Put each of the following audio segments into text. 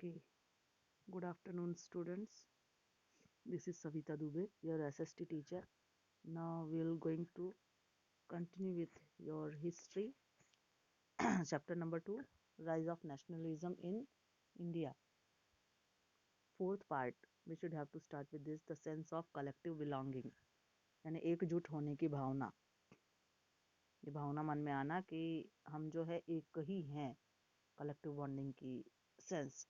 Okay, good afternoon, students. This is Savita Dubey, your SST teacher. Now we're going to continue with your history, chapter number 2, Rise of Nationalism in India. Fourth part, we should have to start with this, the sense of collective belonging, यानी एकजुट होने की भावना. ये भावना मन में आना कि हम जो है एक ही हैं, कलेक्टिव बॉन्डिंग की सेंस.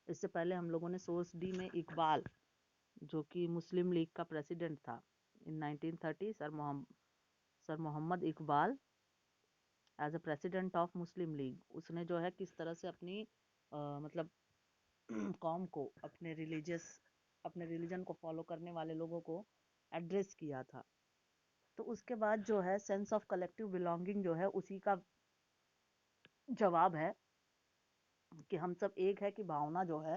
इससे पहले हम लोगों ने सोर्स डी में इकबाल, जो कि मुस्लिम लीग का प्रेसिडेंट था in 1930, sir Mohammad Iqbal as a president of Muslim League, उसने जो है किस तरह से अपनी मतलब कौम को, अपने रिलीजन को फॉलो करने वाले लोगों को एड्रेस किया था. तो उसके बाद जो है सेंस ऑफ कलेक्टिव बिलोंगिंग जो है उसी का जवाब है कि हम सब एक है, कि भावना जो है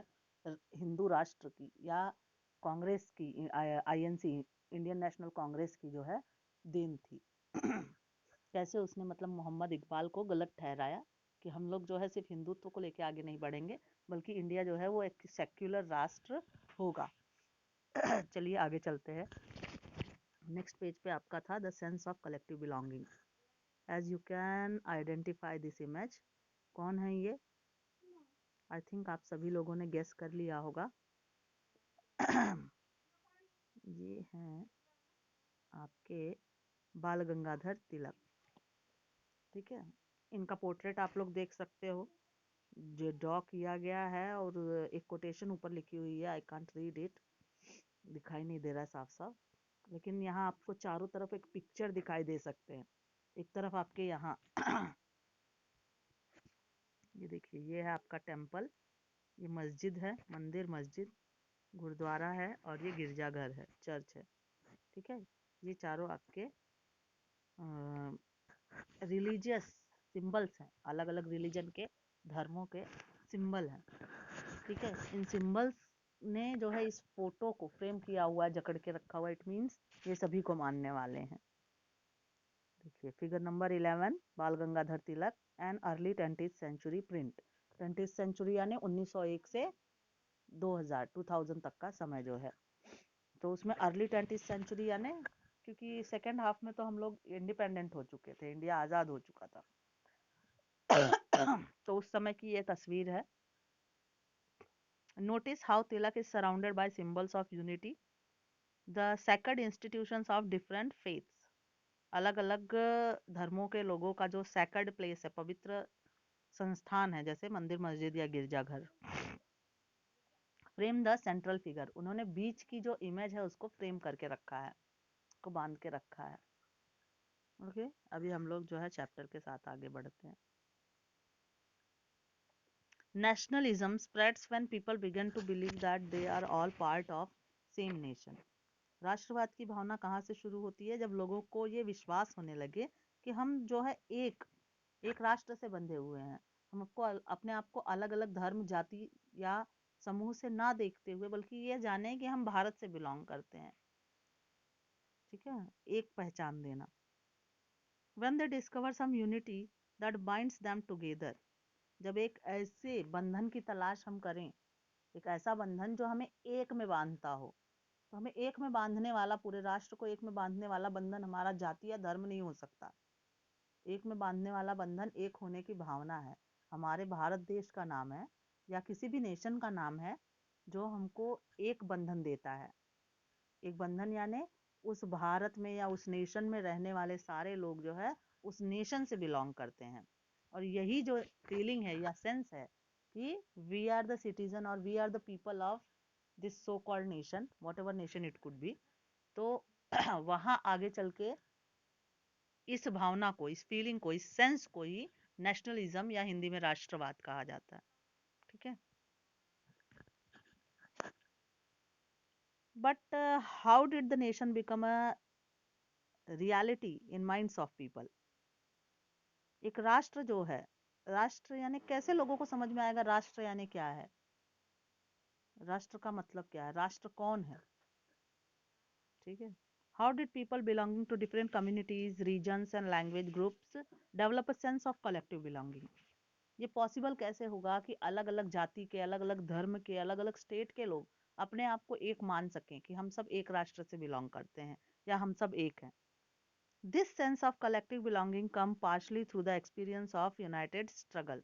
हिंदू राष्ट्र की या कांग्रेस की, आईएनसी, इंडियन नेशनल कांग्रेस की जो है देन थी. कैसे उसने मतलब मोहम्मद इकबाल को गलत ठहराया कि हम लोग जो है सिर्फ हिंदुत्व को लेके आगे नहीं बढ़ेंगे, बल्कि इंडिया जो है वो एक सेक्युलर राष्ट्र होगा. चलिए आगे चलते हैं. नेक्स्ट पेज पे आपका था the sense of collective belonging. As you can identify this image, कौन है ये? आई थिंक आप सभी लोगों ने गेस कर लिया होगा. ये हैं आपके बाल गंगाधर तिलक. ठीक है, इनका पोर्ट्रेट आप लोग देख सकते हो, जो ड्रॉ किया गया है, और एक कोटेशन ऊपर लिखी हुई है. आई कांट रीड इट, दिखाई नहीं दे रहा है साफ साफ, लेकिन यहाँ आपको चारों तरफ एक पिक्चर दिखाई दे सकते हैं. एक तरफ आपके यहाँ ये देखिए, ये है आपका टेम्पल, ये मस्जिद है, मंदिर मस्जिद, गुरुद्वारा है, और ये गिरजाघर है, चर्च है. ठीक है, ये चारों आपके रिलीजियस सिंबल्स हैं, अलग अलग रिलीजन के, धर्मों के सिंबल हैं. ठीक है, इन सिंबल्स ने जो है इस फोटो को फ्रेम किया हुआ है, जकड़ के रखा हुआ. इट मीन्स ये सभी को मानने वाले हैं. देखिए figure number 11, Bal Gangadhar Tilak and early 20th century print. 20th century यानी 1901 से 2000 तक का समय जो है. तो उसमें अर्ली 20th सेंचुरी यानी, क्योंकि सेकेंड हाफ में तो हम लोग इंडिपेंडेंट हो चुके थे, इंडिया आज़ाद हो चुका था. तो उस समय की ये तस्वीर है. Notice how Tilak is surrounded by symbols of unity, the sacred institutions of different faiths. अलग अलग धर्मों के लोगों का जो sacred place है, पवित्र संस्थान है, जैसे मंदिर मस्जिद या गिरजाघर. फ्रेम द सेंट्रल फिगर, उन्होंने बीच की जो इमेज है उसको फ्रेम करके रखा है, को बांध के रखा है. ओके, अभी हम लोग जो है चैप्टर के साथ आगे बढ़ते हैं. Nationalism spreads when people begin to believe that they are all part of same nation. राष्ट्रवाद की भावना कहाँ से शुरू होती है? जब लोगों को ये विश्वास होने लगे कि हम जो है एक राष्ट्र से बंधे हुए हैं. हम अपने आप को अलग अलग धर्म, जाति या समूह से ना देखते हुए, बल्कि ये जाने कि हम भारत से बिलोंग करते हैं. ठीक है, एक पहचान देना. When they discover some unity that binds them together, जब एक ऐसे बंधन की तलाश हम करें, एक ऐसा बंधन जो हमें एक में बांधता हो, तो हमें एक में बांधने वाला, पूरे राष्ट्र को एक में बांधने वाला बंधन हमारा जाति या धर्म नहीं हो सकता. एक में बांधने वाला बंधन एक होने की भावना है. हमारे भारत देश का नाम है, या किसी भी नेशन का नाम है, जो हमको एक बंधन देता है. एक बंधन यानी उस भारत में या उस नेशन में रहने वाले सारे लोग जो है उस नेशन से बिलोंग करते हैं. और यही जो फीलिंग है या सेंस है कि वी आर द सिटीजन और we are the people of this so called nation, whatever nation it could be. तो वहां आगे चल के इस भावना को, इस फीलिंग को, इस सेंस को ही नेशनलिज्म या हिंदी में राष्ट्रवाद कहा जाता है. ठीक है, but how did the nation become a reality in minds of people? एक राष्ट्र जो है, राष्ट्र यानी कैसे लोगों को समझ में आएगा राष्ट्र यानी क्या है? राष्ट्र का मतलब क्या है? राष्ट्र कौन है? ठीक है, how did people belonging to different communities, regions and language groups develop a sense of collective belonging? ये पॉसिबल कैसे होगा कि अलग अलग जाति के, अलग अलग धर्म के, अलग अलग स्टेट के लोग अपने आप को एक मान सकें कि हम सब एक राष्ट्र से बिलोंग करते हैं या हम सब एक हैं? This sense of collective belonging come partially through the experience of United struggle.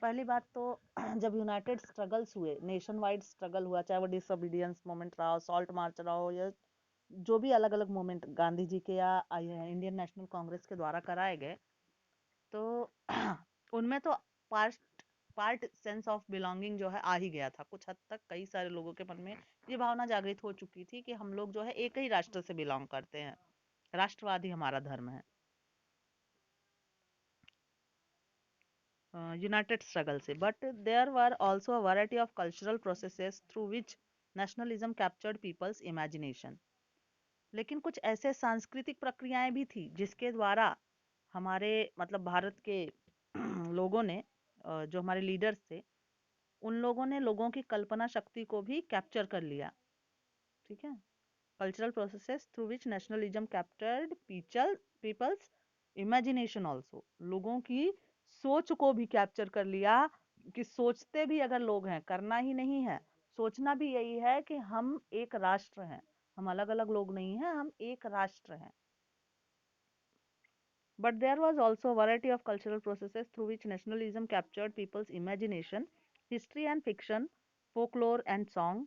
पहली बात तो जब यूनाइटेड स्ट्रगल्स हुए, नेशन वाइड स्ट्रगल हुआ, चाहे वो डिसोबीडियंस मूवमेंट रहा हो, सॉल्ट मार्च रहा हो, या जो भी अलग अलग मूवमेंट गांधी जी के या इंडियन नेशनल कांग्रेस के द्वारा कराए गए, तो उनमें तो part part sense of belonging जो है आ ही गया था। कुछ हद तक कई सारे लोगों के मन में ये भावना जागृत हो चुकी थी कि हम लोग जो है एक ही राष्ट्र से बिलोंग करते हैं, राष्ट्रवाद ही हमारा धर्म है। यूनाइटेड स्ट्रगल से, but there were also a variety of cultural processes through which nationalism captured people's imagination. लेकिन कुछ ऐसे सांस्कृतिक प्रक्रियाएं भी थी जिसके द्वारा हमारे मतलब भारत के लोगों ने, जो हमारे लीडर्स थे, उन लोगों ने लोगों की कल्पना शक्ति को भी कैप्चर कर लिया। ठीक है, cultural processes through which nationalism captured people's imagination also, लोगों की सोच को भी कैप्चर कर लिया। कि सोचते भी अगर लोग हैं, करना ही नहीं है, सोचना भी यही है कि हम एक राष्ट्र हैं, हम अलग अलग लोग नहीं हैं, हम एक राष्ट्र हैं। But there was also a variety of cultural processes through which nationalism captured people's imagination, history and fiction, folklore and song,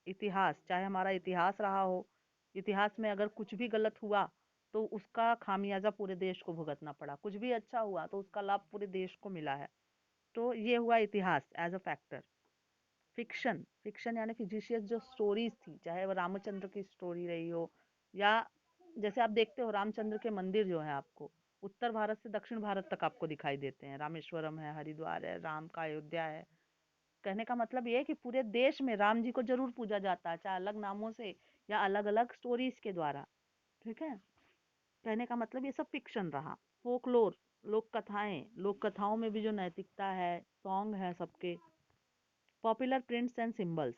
इतिहास, चाहे हमारा इतिहास रहा हो, इतिहास में अगर कुछ भी गलत हुआ तो उसका खामियाजा पूरे देश को भुगतना पड़ा, कुछ भी अच्छा हुआ तो उसका लाभ पूरे देश को मिला है। तो ये हुआ इतिहास as a factor. Fiction, fiction यानी फिजिशियस जो स्टोरीज थी, चाहे वो रामचंद्र की स्टोरी रही हो, या जैसे आप देखते हो रामचंद्र के मंदिर जो है आपको उत्तर भारत से दक्षिण भारत तक आपको दिखाई देते हैं। रामेश्वरम है, हरिद्वार है, राम का अयोध्या है। कहने का मतलब ये है कि पूरे देश में राम जी को जरूर पूजा जाता है, चाहे अलग नामों से या अलग अलग स्टोरीज के द्वारा। ठीक है, कहने का मतलब ये सब फिक्शन रहा। फोकलोर, लोक कथाएं, लोक कथाओं में भी जो नैतिकता है, सॉन्ग है सबके, popular prints and symbols,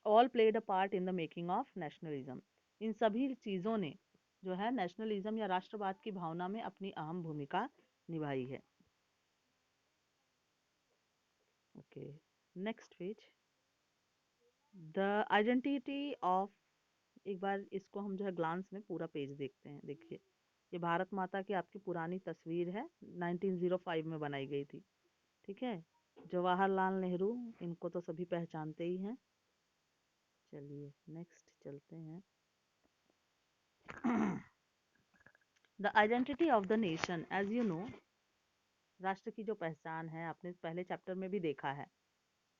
all played a part in the making of nationalism. इन सभी चीज़ों ने जो है नेशनलिज्म या राष्ट्रवाद की भावना में अपनी अहम भूमिका निभाई है। Okay, next page, the identity of. एक बार इसको हम जो है ग्लांस में पूरा पेज देखते हैं। देखिए, ये भारत माता की आपकी पुरानी तस्वीर है, 1905 में बनाई गई थी। ठीक है, जवाहरलाल नेहरू, इनको तो सभी पहचानते ही हैं। चलिए नेक्स्ट चलते हैं। The identity of the nation, as you know, राष्ट्र की जो पहचान है आपने पहले चैप्टर में भी देखा है।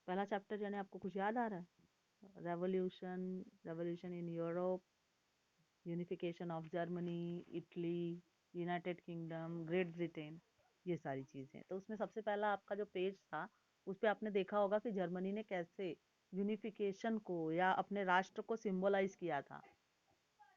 पहला चैप्टर यानी आपको कुछ याद आ रहा है? Revolution, revolution in Europe, unification of Germany, Italy, United kingdom, great Britain, ये सारी चीज़ें। तो उसमें सबसे पहला आपका जो पेज था उस पर आपने देखा होगा कि जर्मनी ने कैसे यूनिफिकेशन को या अपने राष्ट्र को सिंबलाइज किया था।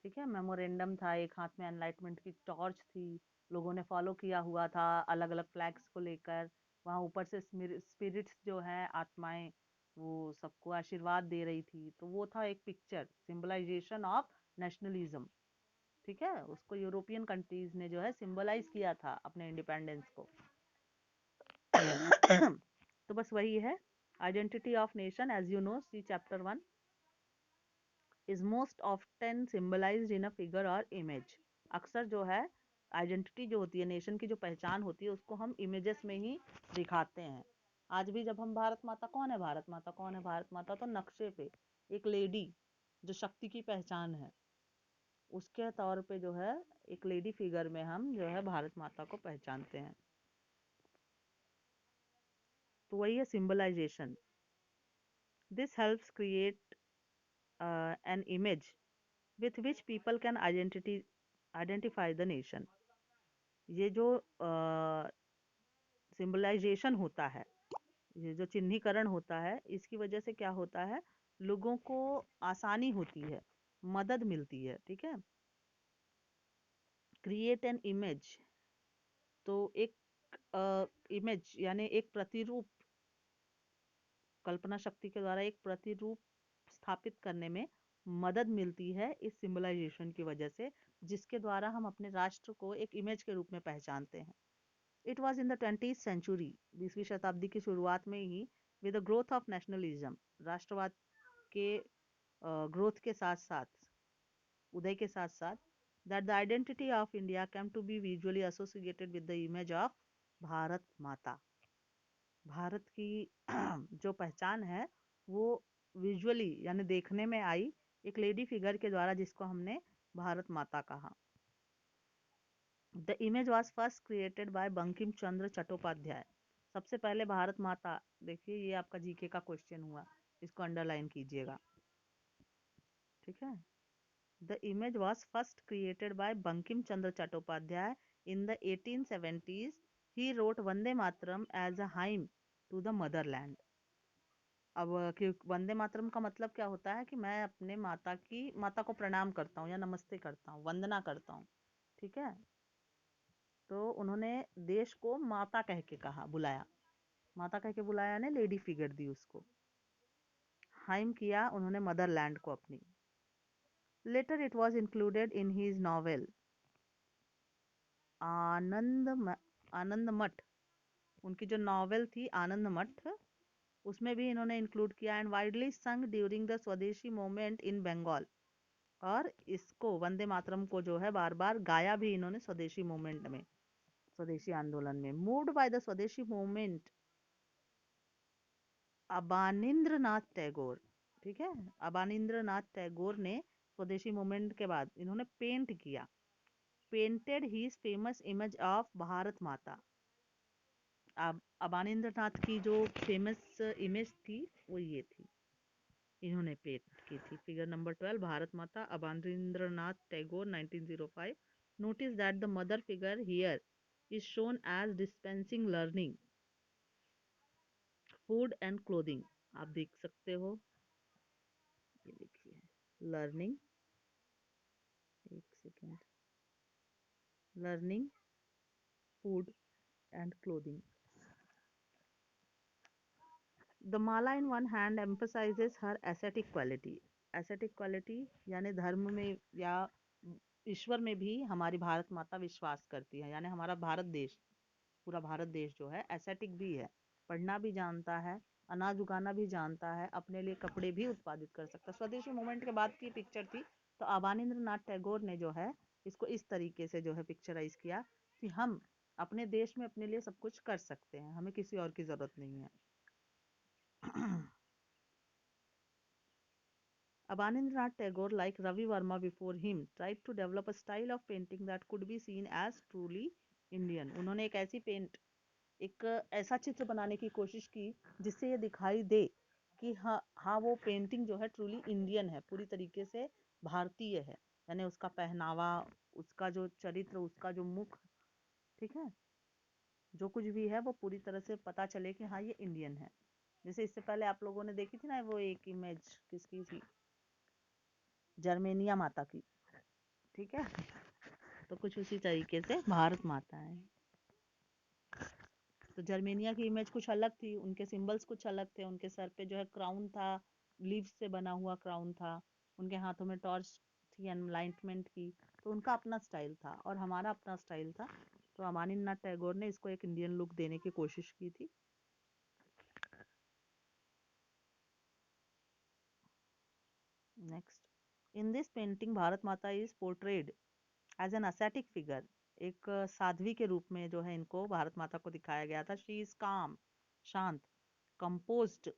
ठीक है, मेमोरेंडम था, एक हाथ में एनलाइटमेंट की टॉर्च थी, लोगों ने फॉलो किया हुआ था अलग अलग फ्लैग्स को लेकर। वहाँ ऊपर से स्पिरिट्स जो हैं, आत्माएं, वो सबको आशीर्वाद दे रही थी। तो वो था एक पिक्चर, सिंबलाइजेशन ऑफ नेशनलिज्म। ठीक है, उसको यूरोपियन कंट्रीज ने जो है सिंबलाइज किया था अपने इंडिपेंडेंस को। तो बस वही है, identity of nation, as you know, see chapter 1, is most often symbolized in a figure or image। अक्सर जो है आइडेंटिटी जो होती है, नेशन की जो पहचान होती है, उसको हम इमेजेस में ही दिखाते हैं। आज भी जब हम भारत माता, कौन है भारत माता, कौन है भारत माता, तो नक्शे पे एक लेडी जो शक्ति की पहचान है, उसके तौर पे जो है एक लेडी फिगर में हम जो है भारत माता को पहचानते हैं। तो वही है symbolisation. This helps create an image with which people can identify the nation। ये जो सिंबलाइजेशन होता है, ये जो चिन्हीकरण होता है, इसकी वजह से क्या होता है, लोगों को आसानी होती है, मदद मिलती है। ठीक है, क्रिएट एन इमेज, तो एक इमेज यानी एक प्रतिरूप, कल्पना शक्ति के द्वारा एक प्रतिरूप स्थापित करने में मदद मिलती है इस सिंबलाइजेशन की वजह से, जिसके द्वारा हम अपने राष्ट्र को एक इमेज के रूप में पहचानते हैं। It was in the 20th century, 20वीं शताब्दी की शुरुआत में ही, with the growth of nationalism, राष्ट्रवाद के ग्रोथ के साथ साथ, उदय के साथ साथ, that the identity of India came to be visually associated with the image of Bharat Mata. Bharat की जो पहचान है वो विजुअली यानी देखने में आई एक लेडी फिगर के द्वारा, जिसको हमने भारत माता कहा। The image was first created by Bankim Chandra Chattopadhyay. सबसे पहले भारत माता, देखिए ये आपका जीके का क्वेश्चन हुआ, इसको अंडरलाइन कीजिएगा, ठीक है। The image was first created by Bankim Chandra Chattopadhyay in the 1870s। He wrote Vande Mataram as a hymn to the motherland. अब कि वंदे मातरम का मतलब क्या होता है कि मैं अपने माता को प्रणाम करता हूँ या नमस्ते करता हूँ, वंदना करता हूँ, ठीक है। तो उन्होंने देश को माता कह के कहा, बुलाया, माता कह के बुलाया ने लेडी फिगर दी उसको, हाइम किया उन्होंने मदरलैंड को अपनी। Later it was included in his novel Anand Anand Math. उनकी जो नॉवेल थी आनंद मठ, उसमें भी इन्होंने इंक्लूड किया। एंड वाइडली संग ड्यूरिंग द स्वदेशी मूवमेंट इन बंगाल। और इसको वंदे मातरम को जो है बार बार गाया भी इन्होंने स्वदेशी मूवमेंट में, स्वदेशी आंदोलन में। मूव्ड बाय द स्वदेशी मूवमेंट, अबानिंद्र नाथ टैगोर, ठीक है, अबानिंद्र नाथ टैगोर ने स्वदेशी मूवमेंट के बाद इन्होंने पेंट किया, painted he famous image of Bharat माता। अब अबानिंद्र नाथ की जो फेमस इमेज थी वो ये थी, इन्होंने पेंट की थी। Figure number 12, Bharat Mata, Abanindra Nath Tagore 1905। Notice that the mother figure here is shown as dispensing learning, food and clothing. आप देख सकते हो, ये देखिए, लर्निंग, एक second, learning, food and clothing. The mala in one hand emphasizes her ascetic quality। ascetic quality यानी धर्म में या ईश्वर में भी हमारी भारत माता विश्वास करती है, यानी हमारा भारत देश, पूरा भारत देश जो है एसेटिक भी है, पढ़ना भी जानता है, अनाज उगाना भी जानता है, अपने लिए कपड़े भी उत्पादित कर सकता है। स्वदेशी मूवमेंट के बाद की पिक्चर थी, तो अबानिंद्र नाथ टैगोर ने जो है इसको इस तरीके से जो है पिक्चराइज किया कि हम अपने देश में अपने लिए सब कुछ कर सकते हैं, हमें किसी और की जरूरत नहीं है। Abanindranath Tagore, like Ravi Verma before him, tried to develop a style of painting that could be seen as truly Indian। उन्होंने एक ऐसा चित्र बनाने की कोशिश की जिससे ये दिखाई दे कि हाँ हाँ वो पेंटिंग जो है ट्रूली इंडियन है, पूरी तरीके से भारतीय है, यानी उसका पहनावा, उसका जो चरित्र, उसका जो मुख, ठीक है, जो कुछ भी है वो पूरी तरह से पता चले कि हाँ ये इंडियन है। जैसे इससे पहले आप लोगों ने देखी थी ना वो एक इमेज, किसकी थी, जर्मेनिया माता की, ठीक है। तो कुछ उसी तरीके से भारत माता है। तो जर्मेनिया की इमेज कुछ अलग थी, उनके सिंबल्स कुछ अलग थे, उनके सर पे जो है क्राउन था, लीव्स से बना हुआ क्राउन था, उनके हाथों में टॉर्च थी एनलाइटमेंट की, तो उनका अपना स्टाइल था और हमारा अपना स्टाइल था। तो अमानिन्नाथ टैगोर ने इसको एक इंडियन लुक देने की कोशिश की थी। Next, in this painting Bharat Mata is portrayed as an ascetic फिगर। एक साध्वी के रूप में जो है इनको भारत माता को दिखाया गया था। शी इज काम, शांत, कंपोज्ड,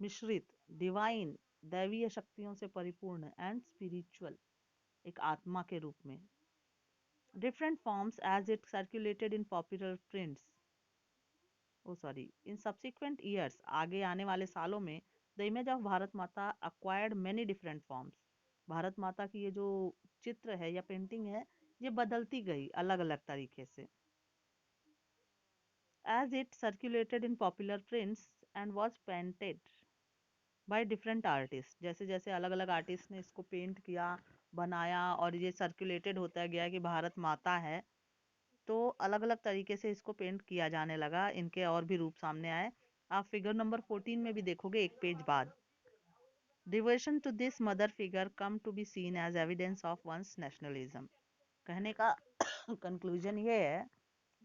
मिश्रित, डिवाइन, दैवीय शक्तियों से परिपूर्ण, एंड स्पिरिचुअल, एक आत्मा के रूप में। Different forms as it circulated in popular prints, oh sorry, in subsequent years, आगे आने वाले सालों में, द इमेज ऑफ भारत माता acquired many different forms. Bharat माता की ये जो चित्र है या पेंटिंग है, ये बदलती गई अलग अलग तरीके से। As it circulated in popular prints and was painted by different artist, जैसे जैसे अलग अलग आर्टिस्ट ने इसको पेंट किया, बनाया, और ये सर्कुलेटेड होता गया कि भारत माता है, तो अलग अलग तरीके से इसको पेंट किया जाने लगा, इनके और भी रूप सामने आए। आप फिगर नंबर 14 में भी देखोगे एक पेज बाद। Devotion to this mother figure come to be seen as evidence of one's nationalism. कहने का कंक्लूजन ये है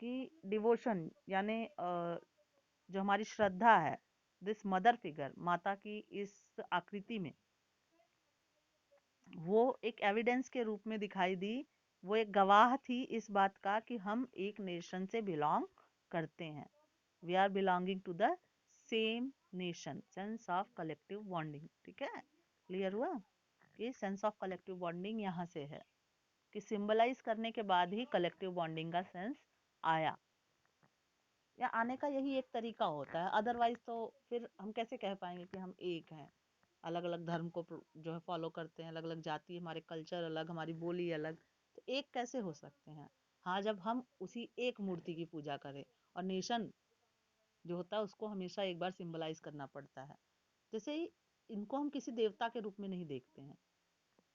कि डिवोशन यानी जो हमारी श्रद्धा है, दिस मदर फिगर, माता की इस आकृति में, वो एक एविडेंस के रूप में दिखाई दी। वो एक गवाह थी इस बात का कि हम एक नेशन से बिलोंग करते हैं। We are belonging to the same nation, sense of collective bonding. ठीक है, क्लियर हुआ कि सेंस ऑफ कलेक्टिव बॉन्डिंग यहाँ से है कि सिंबलाइज करने के बाद ही कलेक्टिव बॉन्डिंग का सेंस आया, या आने का यही एक तरीका होता है। अदरवाइज तो फिर हम कैसे कह पाएंगे कि हम एक हैं। अलग अलग धर्म को जो है फॉलो करते हैं, अलग अलग जाति, हमारे कल्चर अलग, हमारी बोली अलग, तो एक कैसे हो सकते हैं? हाँ, जब हम उसी एक मूर्ति की पूजा करें। और नेशन जो होता है उसको हमेशा एक बार सिंबलाइज करना पड़ता है। जैसे ही इनको हम किसी देवता के रूप में नहीं देखते हैं,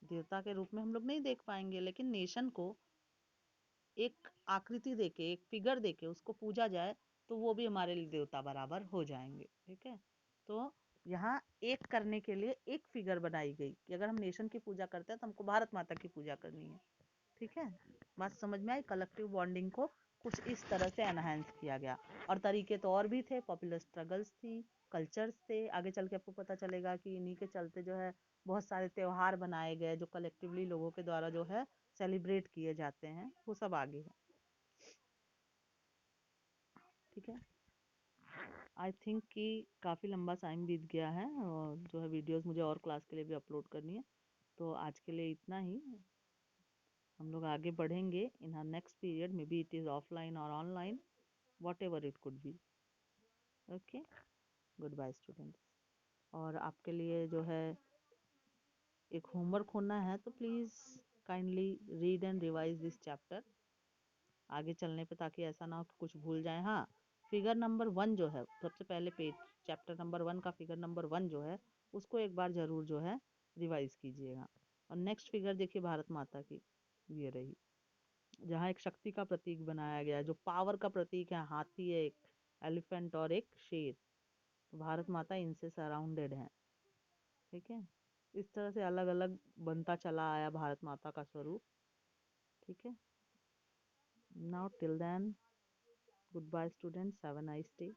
देवता के रूप में हम लोग नहीं देख पाएंगे, लेकिन नेशन को एक आकृति देके, एक फिगर देके उसको पूजा जाए तो वो भी हमारे लिए देवता बराबर हो जाएंगे। ठीक है, तो यहाँ एक करने के लिए एक फिगर बनाई गई कि अगर हम नेशन की पूजा करते हैं तो हमको भारत माता की पूजा करनी है। ठीक है, बात समझ में आई? कलेक्टिव बॉन्डिंग को कुछ इस तरह से एनहांस किया गया। और तरीके तो और भी थे, पॉपुलर स्ट्रगल्स थी, कल्चर्स थे। आगे चल के आपको पता चलेगा कि इन्हीं के चलते जो है बहुत सारे त्योहार बनाए गए जो कलेक्टिवली लोगों के द्वारा जो है सेलिब्रेट किए जाते हैं, वो सब आगे है। ठीक है, आई थिंक कि काफ़ी लंबा टाइम बीत गया है और जो है वीडियोस मुझे और क्लास के लिए भी अपलोड करनी है। तो आज के लिए इतना ही। हम लोग आगे बढ़ेंगे in our next period, may be it is offline और online, whatever it could be. Okay, good bye students. और आपके लिए जो है एक होमवर्क होना है, तो please kindly read and revise this chapter आगे चलने पे, ताकि ऐसा ना हो कि कुछ भूल जाए। हाँ, फिगर नंबर 1 जो है सबसे पहले पेज, चैप्टर नंबर 1 का फिगर नंबर 1 जो है उसको एक बार जरूर जो है रिवाइज कीजिएगा। और नेक्स्ट फिगर देखिए भारत माता की, ये रही, जहाँ एक शक्ति का प्रतीक बनाया गया है, जो पावर का प्रतीक है। हाथी है, एक एलिफेंट और एक शेर, तो भारत माता इनसे सराउंडेड है। ठीक है, इस तरह से अलग अलग बनता चला आया भारत माता का स्वरूप। ठीक है, now till then, goodbye students, have a nice day.